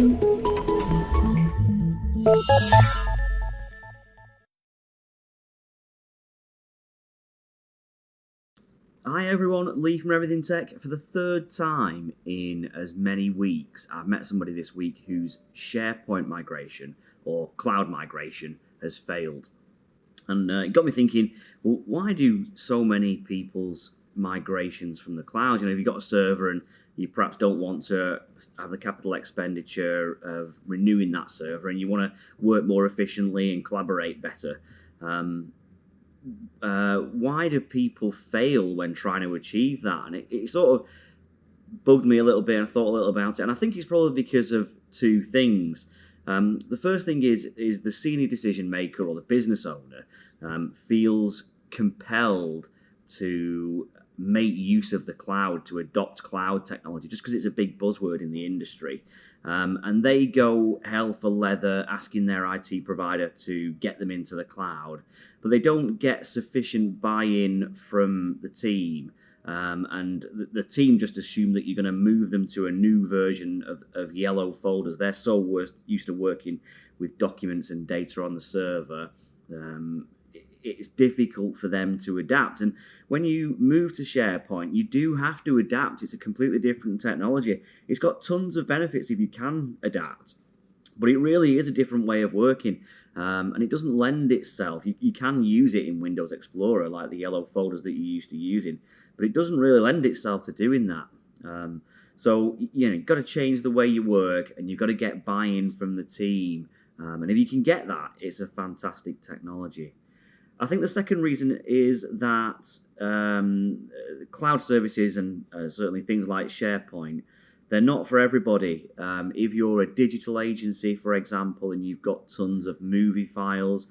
Hi everyone, Lee from Everything Tech. For the third time in as many weeks, I've met somebody this week whose SharePoint migration or cloud migration has failed. And it got me thinking, well, why do so many people's migrations from the cloud? If you've got a server and you perhaps don't want to have the capital expenditure of renewing that server and you want to work more efficiently and collaborate better, why do people fail when trying to achieve that? And it sort of bugged me a little bit, and I thought a little about it. And I think it's probably because of two things. The first thing is the senior decision maker or the business owner feels compelled to make use of the cloud, to adopt cloud technology, just because it's a big buzzword in the industry. And they go hell for leather asking their IT provider to get them into the cloud, but they don't get sufficient buy-in from the team. And the team just assume that you're going to move them to a new version of yellow folders. They're so used to working with documents and data on the server. It's difficult for them to adapt. And when you move to SharePoint, you do have to adapt. It's a completely different technology. It's got tons of benefits if you can adapt, but it really is a different way of working. And it doesn't lend itself. You can use it in Windows Explorer, like the yellow folders that you're used to using, but it doesn't really lend itself to doing that. So you've got to change the way you work, and you've got to get buy-in from the team. And if you can get that, it's a fantastic technology. I think the second reason is that cloud services and certainly things like SharePoint, they're not for everybody. If you're a digital agency, for example, and you've got tons of movie files,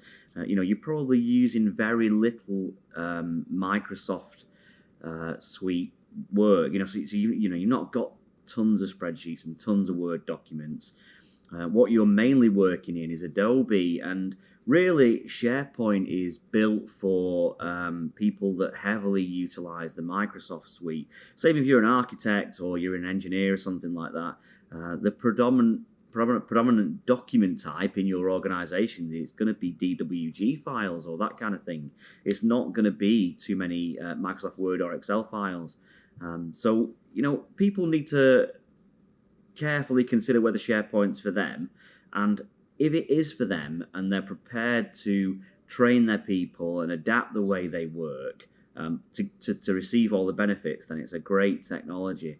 you're probably using very little Microsoft suite work. So you've not got tons of spreadsheets and tons of Word documents. What you're mainly working in is Adobe, and really SharePoint is built for people that heavily utilize the Microsoft suite. Same if you're an architect or you're an engineer or something like that. The predominant document type in your organization is going to be DWG files or that kind of thing. It's not going to be too many Microsoft Word or Excel files. So people need to carefully consider whether SharePoint's for them, and if it is for them and they're prepared to train their people and adapt the way they work to receive all the benefits, then it's a great technology.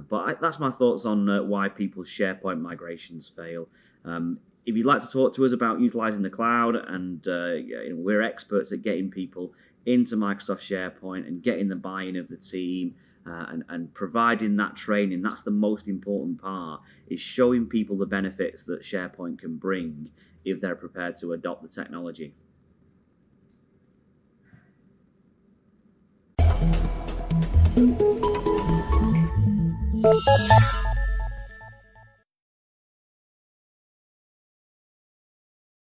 But that's my thoughts on why people's SharePoint migrations fail. If you'd like to talk to us about utilizing the cloud, and we're experts at getting people into Microsoft SharePoint and getting the buy-in of the team, and providing that training. That's the most important part, is showing people the benefits that SharePoint can bring if they're prepared to adopt the technology.